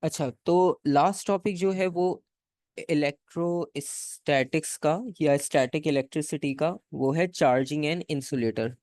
अच्छा, तो last topic जो है वो इलेक्ट्रोस्टैटिक्स का या स्टैटिक इलेक्ट्रिसिटी का, वो है चार्जिंग एंड इंसुलेटर।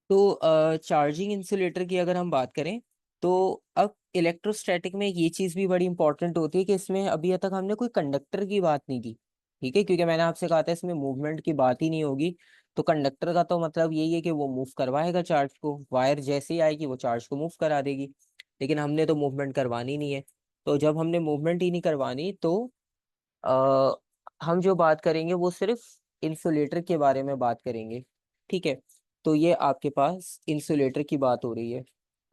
तो चार्जिंग इंसुलेटर की अगर हम बात करें, तो अब इलेक्ट्रोस्टैटिक में ये चीज़ भी बड़ी इंपॉर्टेंट होती है कि इसमें अभी तक हमने कोई कंडक्टर की बात नहीं की। ठीक है, क्योंकि मैंने आपसे कहा था इसमें मूवमेंट की बात ही नहीं होगी। तो कंडक्टर का तो मतलब यही है कि वो मूव करवाएगा चार्ज को, वायर जैसे ही आएगी वो चार्ज को मूव करा देगी। लेकिन हमने तो मूवमेंट करवानी नहीं है। तो जब हमने मूवमेंट ही नहीं करवानी, तो आ, हम जो बात करेंगे वो सिर्फ इंसुलेटर के बारे में बात करेंगे। ठीक है, तो ये आपके पास इंसुलेटर की बात हो रही है।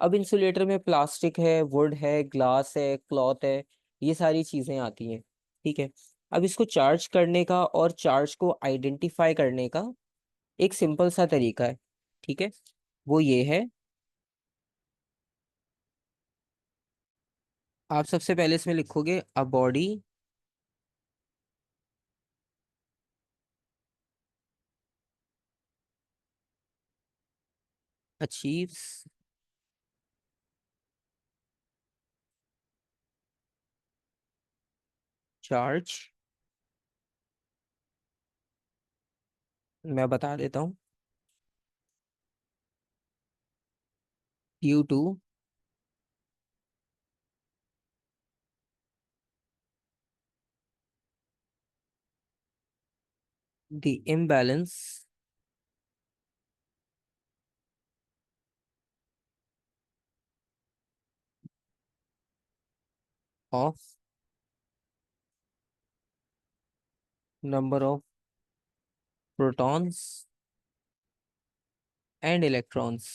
अब इंसुलेटर में प्लास्टिक है, वुड है, ग्लास है, क्लॉथ है, ये सारी चीजें आती हैं। ठीक है, अब इसको चार्ज करने का और चार्ज को आइडेंटिफाई करने का एक सिंपल सा तरीका है। ठीक है, वो ये है, आप सबसे पहले इसमें लिखोगे अ बॉडी अचीव्स चार्ज। मैं बता देता हूँ। Due to the imbalance of number of protons and electrons.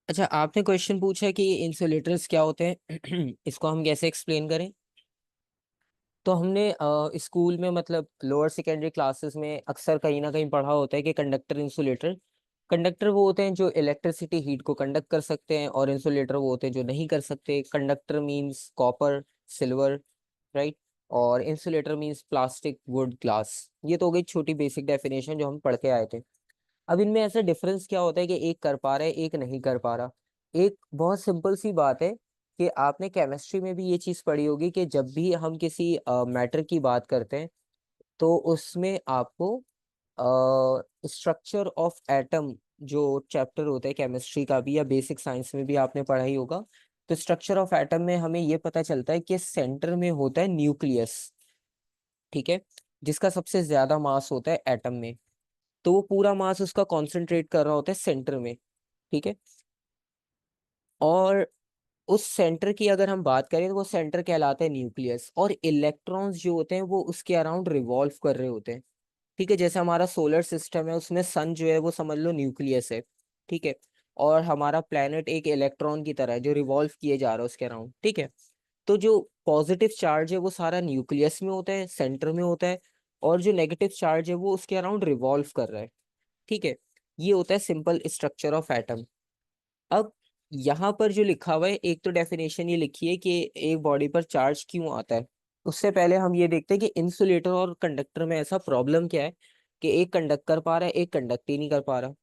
अच्छा, आपने क्वेश्चन पूछा कि इंसुलेटर्स क्या होते हैं इसको हम कैसे एक्सप्लेन करें। तो हमने स्कूल में मतलब लोअर सेकेंडरी क्लासेस में अक्सर कहीं ना कहीं पढ़ा होता है कि कंडक्टर इंसुलेटर। कंडक्टर वो होते हैं जो इलेक्ट्रिसिटी हीट को कंडक्ट कर सकते हैं, और इंसुलेटर वो होते हैं जो नहीं कर सकते। Conductor means copper, silver, right. और insulator means plastic, wood, glass. ये तो हो गई छोटी बेसिक डेफिनेशन जो हम पढ़ के आए थे। अब इनमें ऐसा डिफरेंस क्या होता है कि एक कर पा रहा है, एक नहीं कर पा रहा। एक बहुत सिंपल सी बात है कि आपने केमिस्ट्री में भी ये चीज पढ़ी होगी कि जब भी हम किसी मैटर की बात करते हैं, तो उसमें आपको स्ट्रक्चर ऑफ एटम, जो चैप्टर होता है केमिस्ट्री का भी या बेसिक साइंस में भी आपने पढ़ा ही होगा। तो स्ट्रक्चर ऑफ एटम में हमें ये पता चलता है कि सेंटर में होता है न्यूक्लियस। ठीक है, जिसका सबसे ज्यादा मास होता है एटम में। तो वो पूरा मास उसका कॉन्सेंट्रेट कर रहा होता है सेंटर में। ठीक है, और उस सेंटर की अगर हम बात करें तो वो सेंटर कहलाता है न्यूक्लियस, और इलेक्ट्रॉन्स जो होते हैं वो उसके अराउंड रिवॉल्व कर रहे होते हैं। ठीक है, जैसे हमारा सोलर सिस्टम है उसमें सन जो है वो समझ लो न्यूक्लियस है। ठीक है, और हमारा प्लेनेट एक इलेक्ट्रॉन की तरह है जो रिवॉल्व किए जा रहा है उसके अराउंड। ठीक है, तो जो पॉजिटिव चार्ज है वो सारा न्यूक्लियस में होता है, सेंटर में होता है। और जो नेगेटिव चार्ज है वो उसके अराउंड रिवॉल्व कर रहा है। ठीक है, ये होता है सिंपल स्ट्रक्चर ऑफ एटम। अब यहाँ पर जो लिखा हुआ है, एक तो डेफिनेशन ये लिखी है कि एक बॉडी पर चार्ज क्यों आता है। उससे पहले हम ये देखते हैं कि इंसुलेटर और कंडक्टर में ऐसा प्रॉब्लम क्या है कि एक कंडक्ट कर पा रहा है, एक कंडक्ट ही नहीं कर पा रहा।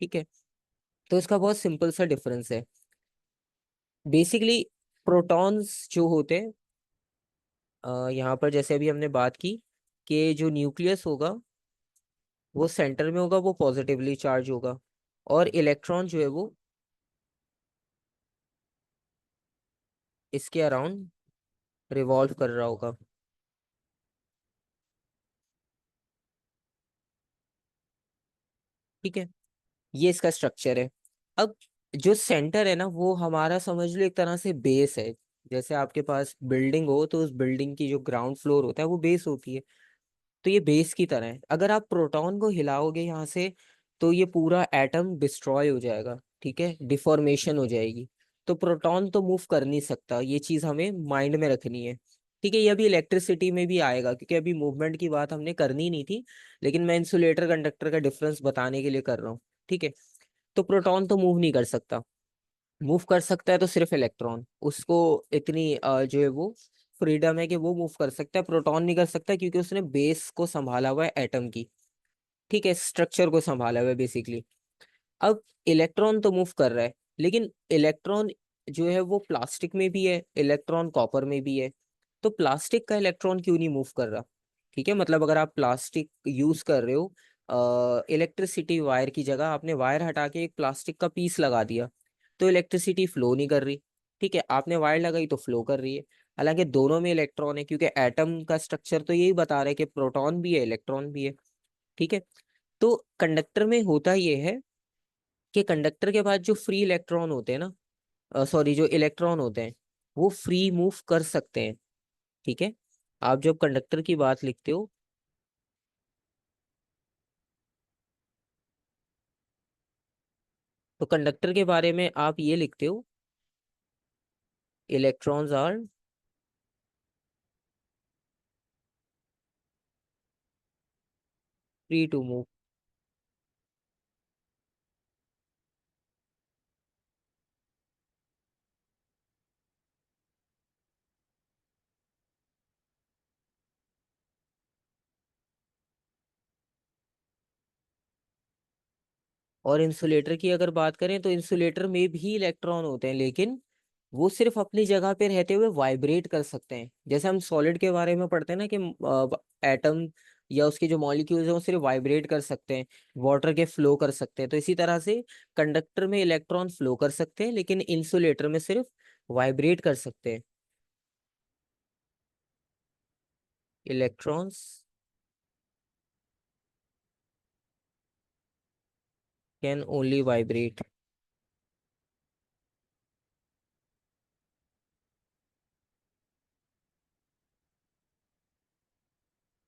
ठीक है, तो इसका बहुत सिंपल सा डिफरेंस है। बेसिकली प्रोटॉन्स जो होते हैं, यहाँ पर जैसे अभी हमने बात की कि जो न्यूक्लियस होगा वो सेंटर में होगा, वो पॉजिटिवली चार्ज होगा। और इलेक्ट्रॉन जो है वो इसके अराउंड रिवॉल्व कर रहा होगा। ठीक है, ये इसका स्ट्रक्चर है। अब जो सेंटर है ना वो हमारा समझ लो एक तरह से बेस है। जैसे आपके पास बिल्डिंग हो तो उस बिल्डिंग की जो ग्राउंड फ्लोर होता है वो बेस होती है। तो ये बेस की तरह है। अगर आप प्रोटॉन को हिलाओगे यहाँ से, तो ये पूरा एटम डिस्ट्रॉय हो जाएगा, ठीक है, डिफॉर्मेशन हो जाएगी। तो प्रोटॉन तो मूव कर नहीं सकता, ये चीज हमें माइंड में रखनी है। ठीक है, ये अभी इलेक्ट्रिसिटी में भी आएगा, क्योंकि अभी मूवमेंट की बात हमने करनी नहीं थी, लेकिन मैं इंसुलेटर कंडक्टर का डिफरेंस बताने के लिए कर रहा हूँ। ठीक है, तो प्रोटॉन तो मूव नहीं कर सकता, मूव कर सकता है तो सिर्फ इलेक्ट्रॉन, उसको इतनी जो है वो फ्रीडम है कि वो मूव कर सकता है। प्रोटॉन नहीं कर सकता, क्योंकि उसने बेस को संभाला हुआ है एटम की, ठीक है, स्ट्रक्चर को संभाला हुआ है बेसिकली। अब इलेक्ट्रॉन तो मूव कर रहा है, लेकिन इलेक्ट्रॉन जो है वो प्लास्टिक में भी है, इलेक्ट्रॉन कॉपर में भी है। तो प्लास्टिक का इलेक्ट्रॉन क्यों नहीं मूव कर रहा? ठीक है, मतलब अगर आप प्लास्टिक यूज कर रहे हो, इलेक्ट्रिसिटी वायर की जगह आपने वायर हटा के एक प्लास्टिक का पीस लगा दिया, तो इलेक्ट्रिसिटी फ्लो नहीं कर रही। ठीक है, आपने वायर लगाई तो फ्लो कर रही है। हालांकि दोनों में इलेक्ट्रॉन है, क्योंकि एटम का स्ट्रक्चर तो यही बता रहा है कि प्रोटॉन भी है इलेक्ट्रॉन भी है। ठीक है, तो कंडक्टर में होता ये है कि कंडक्टर के बाद जो फ्री इलेक्ट्रॉन होते हैं ना, सॉरी, जो इलेक्ट्रॉन होते हैं वो फ्री मूव कर सकते हैं। ठीक है, आप जब कंडक्टर की बात लिखते हो, तो कंडक्टर के बारे में आप ये लिखते हो, electrons are free to move. और इंसुलेटर की अगर बात करें, तो इंसुलेटर में भी इलेक्ट्रॉन होते हैं, लेकिन वो सिर्फ अपनी जगह पे रहते हुए वाइब्रेट कर सकते हैं। जैसे हम सॉलिड के बारे में पढ़ते हैं ना कि एटम या उसके जो मॉलिक्यूल्स हैं वो सिर्फ वाइब्रेट कर सकते हैं, वाटर के फ्लो कर सकते हैं। तो इसी तरह से कंडक्टर में इलेक्ट्रॉन फ्लो कर सकते हैं, लेकिन इंसुलेटर में सिर्फ वाइब्रेट कर सकते हैं। Electrons can only vibrate.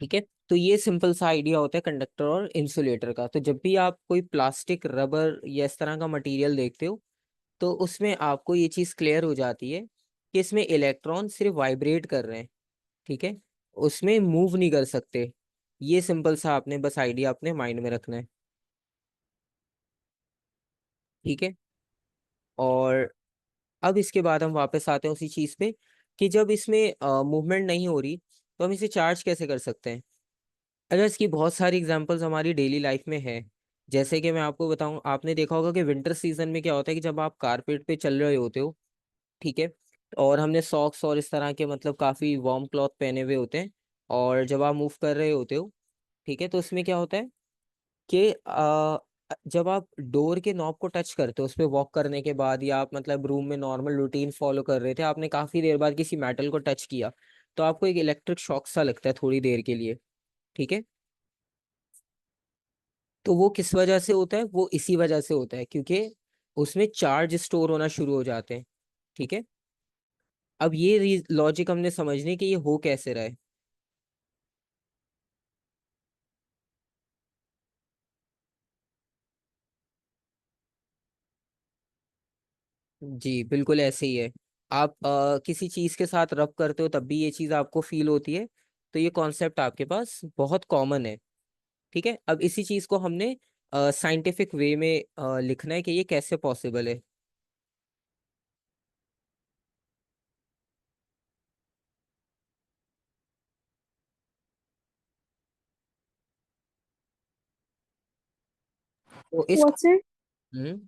ठीक है, तो ये सिंपल सा आइडिया होता है कंडक्टर और इंसुलेटर का। तो जब भी आप कोई प्लास्टिक, रबर या इस तरह का मटेरियल देखते हो, तो उसमें आपको ये चीज क्लियर हो जाती है कि इसमें इलेक्ट्रॉन सिर्फ वाइब्रेट कर रहे हैं। ठीक है, उसमें मूव नहीं कर सकते। ये सिंपल सा आपने बस आइडिया अपने माइंड में रखना है। ठीक है, और अब इसके बाद हम वापस आते हैं उसी चीज पे, कि जब इसमें मूवमेंट नहीं हो रही, तो हम इसे चार्ज कैसे कर सकते हैं? अगर इसकी बहुत सारी एग्जांपल्स हमारी डेली लाइफ में है। जैसे कि मैं आपको बताऊं, आपने देखा होगा कि विंटर सीजन में क्या होता है कि जब आप कारपेट पे चल रहे होते हो, ठीक है, और हमने सॉक्स और इस तरह के मतलब काफी वार्म क्लॉथ पहने हुए होते हैं, और जब आप मूव कर रहे होते हो, ठीक है, तो उसमें क्या होता है कि जब आप डोर के नॉब को टच करते हो उस पे वॉक करने के बाद, या आप मतलब रूम में नॉर्मल रूटीन फॉलो कर रहे थे, आपने काफी देर बाद किसी मेटल को टच किया, तो आपको एक इलेक्ट्रिक शॉक सा लगता है थोड़ी देर के लिए। ठीक है, तो वो किस वजह से होता है? वो इसी वजह से होता है क्योंकि उसमें चार्ज स्टोर होना शुरू हो जाते हैं। ठीक है, अब ये लॉजिक हमने समझने कि ये हो कैसे रहा है। जी बिल्कुल ऐसे ही है। आप किसी चीज के साथ रब करते हो तब भी ये चीज आपको फील होती है। तो ये कॉन्सेप्ट आपके पास बहुत कॉमन है। ठीक है, अब इसी चीज को हमने साइंटिफिक वे में लिखना है कि ये कैसे पॉसिबल है। तो इस What's it? Hmm,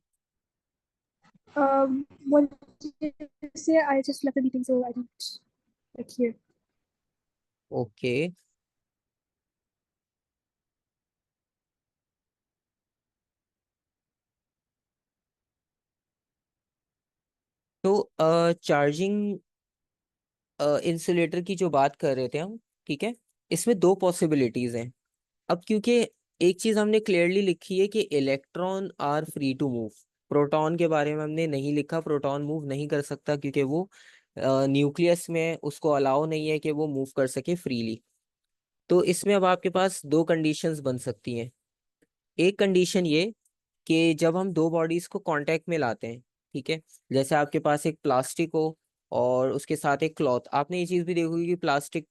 What did you say? I just left the meeting, so I didn't like hear. Okay, तो चार्जिंग इंसुलेटर की जो बात कर रहे थे हम, ठीक है, इसमें दो पॉसिबिलिटीज हैं। अब क्योंकि एक चीज हमने क्लियरली लिखी है कि electron are free to move, proton के बारे में हमने नहीं लिखा, प्रोटॉन मूव नहीं कर सकता क्योंकि वो न्यूक्लियस में है, उसको अलाउ नहीं है कि वो मूव कर सके फ्रीली। तो इसमें अब आपके पास दो कंडीशंस बन सकती हैं। एक कंडीशन ये कि जब हम दो बॉडीज को कांटेक्ट में लाते हैं, ठीक है, जैसे आपके पास एक प्लास्टिक हो और उसके साथ एक क्लॉथ, आपने ये चीज भी देखी होगी कि प्लास्टिक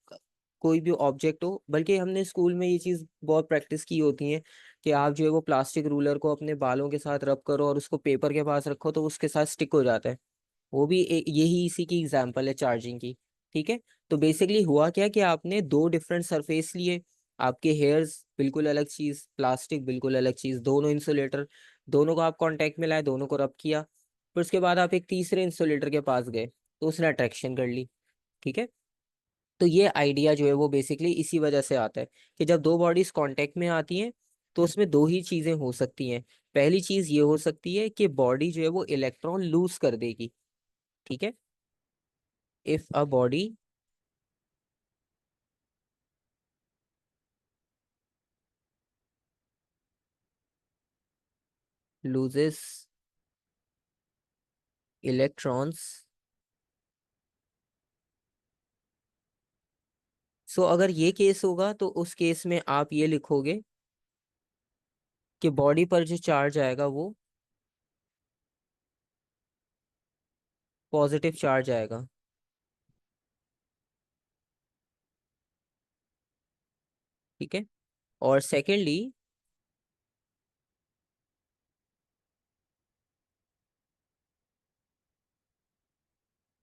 कोई भी ऑब्जेक्ट हो, बल्कि हमने स्कूल में ये चीज बहुत प्रैक्टिस की होती है कि आप जो है वो प्लास्टिक रूलर को अपने बालों के साथ रब करो और उसको पेपर के पास रखो तो उसके साथ स्टिक हो जाता है। वो भी यही इसी की एग्जांपल है चार्जिंग की। ठीक है, तो बेसिकली हुआ क्या कि आपने दो डिफरेंट सरफेस लिए, आपके हेयर्स बिल्कुल अलग चीज, प्लास्टिक बिल्कुल अलग चीज, दोनों इंसुलेटर, दोनों को आप कांटेक्ट में लाए, दोनों को रब किया, फिर उसके बाद आप एक तीसरे इंसुलेटर के पास गए तो उसने अट्रैक्शन कर ली। ठीक है, तो ये आइडिया जो है वो बेसिकली इसी वजह से आता है कि जब दो बॉडीज कांटेक्ट में आती हैं तो उसमें दो ही चीजें हो सकती हैं। पहली चीज ये हो सकती है कि बॉडी जो है वो इलेक्ट्रॉन लूज कर देगी। ठीक है, if a body loses electrons, सो अगर ये केस होगा तो उस केस में आप ये लिखोगे कि बॉडी पर जो चार्ज आएगा वो पॉजिटिव चार्ज आएगा। ठीक है, और सेकेंडली,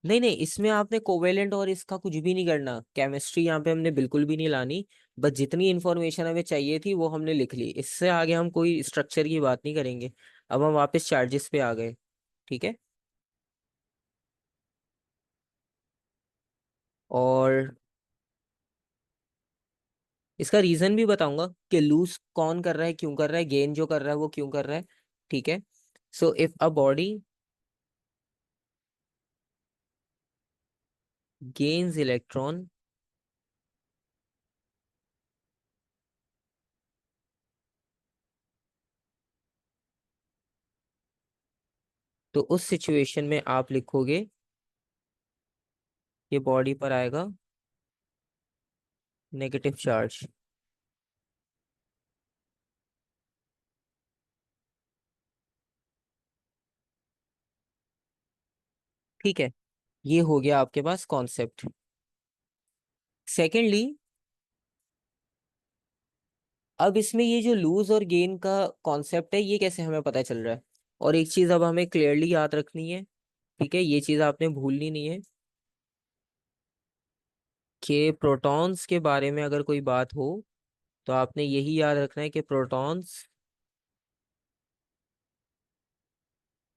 नहीं नहीं, इसमें आपने कोवेलेंट और इसका कुछ भी नहीं करना, केमिस्ट्री यहाँ पे हमने बिल्कुल भी नहीं लानी, बस जितनी इंफॉर्मेशन हमें चाहिए थी वो हमने लिख ली, इससे आगे हम कोई स्ट्रक्चर की बात नहीं करेंगे। अब हम वापस चार्जेस पे आ गए। ठीक है, और इसका रीजन भी बताऊंगा कि लूज कौन कर रहा है, क्यों कर रहा है, गेन जो कर रहा है वो क्यों कर रहा है। ठीक है, so if a body gains electron, तो उस सिचुएशन में आप लिखोगे कि बॉडी पर आएगा नेगेटिव चार्ज। ठीक है, ये हो गया आपके पास कॉन्सेप्ट। सेकेंडली, अब इसमें ये जो लूज और गेन का कॉन्सेप्ट है ये कैसे हमें पता चल रहा है, और एक चीज अब हमें क्लियरली याद रखनी है, ठीक है, ये चीज आपने भूलनी नहीं है कि प्रोटॉन्स के बारे में अगर कोई बात हो तो आपने यही याद रखना है कि protons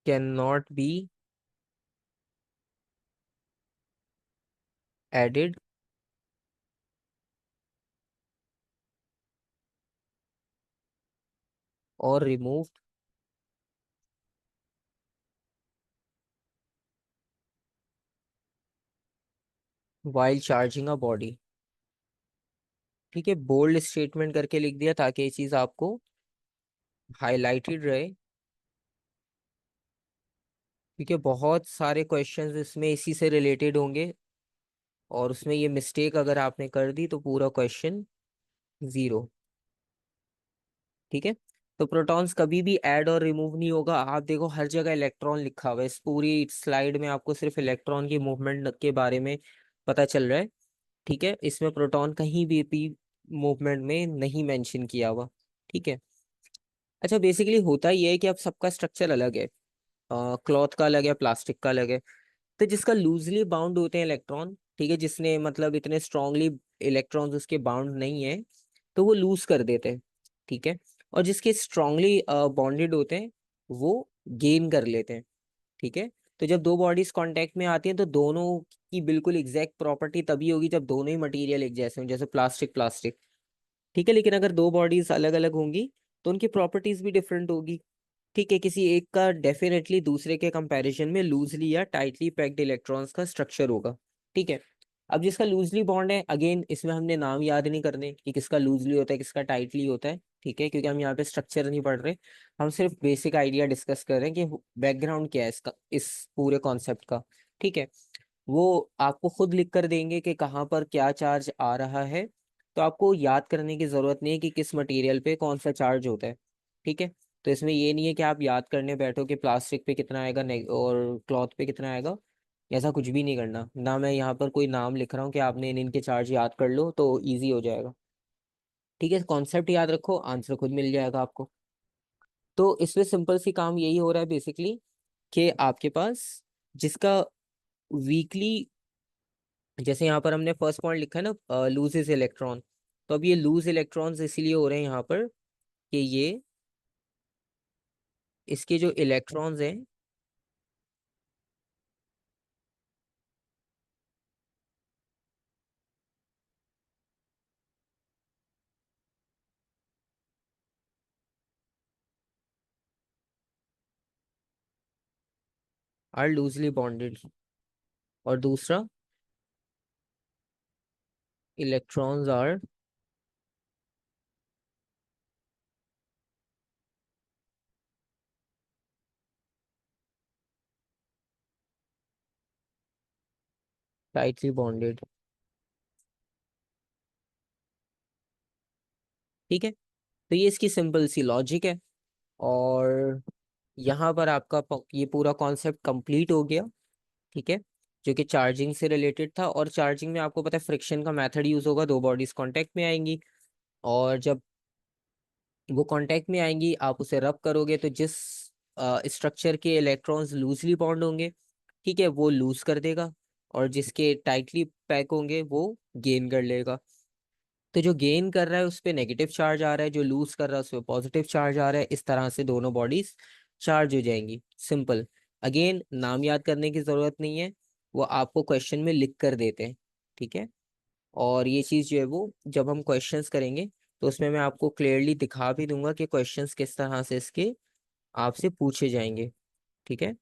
can not be added और removed while charging a body. ठीक है, बोल्ड स्टेटमेंट करके लिख दिया ताकि ये चीज आपको हाईलाइटेड रहे। ठीक है, बहुत सारे क्वेश्चंस इसमें इसी से रिलेटेड होंगे, और उसमें ये मिस्टेक अगर आपने कर दी तो पूरा क्वेश्चन जीरो। ठीक है, तो प्रोटॉन्स कभी भी ऐड और रिमूव नहीं होगा, आप देखो हर जगह इलेक्ट्रॉन लिखा हुआ है, इस पूरी स्लाइड में आपको सिर्फ इलेक्ट्रॉन की मूवमेंट के बारे में पता चल रहा है। ठीक है, इसमें प्रोटॉन कहीं भी मूवमेंट में नहीं मेंशन किया हुआ। ठीक है, अच्छा, बेसिकली होता ये है कि अब सबका स्ट्रक्चर अलग है, क्लॉथ का अलग है, प्लास्टिक का अलग है। तो जिसका लूजली बाउंड होते हैं इलेक्ट्रॉन, ठीक है, जिसने मतलब इतने स्ट्रांगली इलेक्ट्रॉन्स उसके बाउंड नहीं है तो वो लूज कर देते हैं। ठीक है, और जिसके स्ट्रांगली बॉन्डेड होते हैं वो गेन कर लेते हैं। ठीक है, तो जब दो बॉडीज कांटेक्ट में आती हैं तो दोनों की बिल्कुल एग्जैक्ट प्रॉपर्टी तभी होगी जब दोनों ही मटेरियल एक जैसे हों, जैसे प्लास्टिक प्लास्टिक। ठीक है, लेकिन अगर दो बॉडीज अलग अलग होंगी तो उनकी प्रॉपर्टीज भी डिफरेंट होगी। ठीक है, किसी एक का डेफिनेटली दूसरे के कंपैरिजन में लूजली या टाइटली पैक्ड इलेक्ट्रॉन्स का स्ट्रक्चर होगा। ठीक है, अब जिसका लूजली बॉन्ड है, अगेन इसमें हमने नाम याद नहीं करने कि किसका लूजली होता है किसका टाइटली होता है। ठीक है, क्योंकि हम यहाँ पे स्ट्रक्चर नहीं पढ़ रहे, हम सिर्फ बेसिक आइडिया डिस्कस कर रहे हैं कि बैकग्राउंड क्या है इसका, इस पूरे कॉन्सेप्ट का। ठीक है, वो आपको खुद लिख कर देंगे कि कहाँ पर क्या चार्ज आ रहा है, तो आपको याद करने की जरूरत नहीं है कि किस मटेरियल पे कौन सा चार्ज होता है। ठीक है, तो इसमें ये नहीं है कि आप याद करने बैठो कि प्लास्टिक पे कितना आएगा और क्लॉथ पे कितना आएगा। ऐसा कुछ भी नहीं करना ना। मैं यहाँ पर कोई नाम लिख रहा हूँ कि आपने इनके चार्ज याद कर लो तो ईजी हो जाएगा। ठीक है, कॉन्सेप्ट याद रखो, आंसर खुद मिल जाएगा आपको। तो इसमें सिंपल सी काम यही हो रहा है बेसिकली कि आपके पास जिसका वीकली, जैसे यहाँ पर हमने फर्स्ट पॉइंट लिखा है ना, लूजेस इलेक्ट्रॉन। तो अब ये लूज इलेक्ट्रॉन्स इसलिए हो रहे हैं यहाँ पर कि ये इसके जो इलेक्ट्रॉन्स हैं आर लूजली बॉन्डेड, और दूसरा इलेक्ट्रॉन्स आर टाइटली बॉन्डेड। ठीक है, तो ये इसकी सिंपल सी लॉजिक है। और यहाँ पर आपका ये पूरा कॉन्सेप्ट कंप्लीट हो गया। ठीक है, जो कि चार्जिंग से रिलेटेड था। और चार्जिंग में आपको पता है फ्रिक्शन का मेथड यूज होगा, दो बॉडीज कांटेक्ट में आएंगी, और जब वो कांटेक्ट में आएंगी आप उसे रब करोगे तो जिस स्ट्रक्चर के इलेक्ट्रॉन्स लूजली बॉन्ड होंगे, ठीक है, वो लूज कर देगा, और जिसके टाइटली पैक होंगे वो गेन कर लेगा। तो जो गेन कर रहा है उस पर नेगेटिव चार्ज आ रहा है, जो लूज कर रहा है उस पर पॉजिटिव चार्ज आ रहा है। इस तरह से दोनों बॉडीज चार्ज हो जाएंगी। सिंपल। अगेन नाम याद करने की जरूरत नहीं है, वो आपको क्वेश्चन में लिख कर देते हैं। ठीक है, और ये चीज़ जो है वो जब हम क्वेश्चंस करेंगे तो उसमें मैं आपको क्लियरली दिखा भी दूंगा कि क्वेश्चंस किस तरह से इसके आपसे पूछे जाएंगे। ठीक है।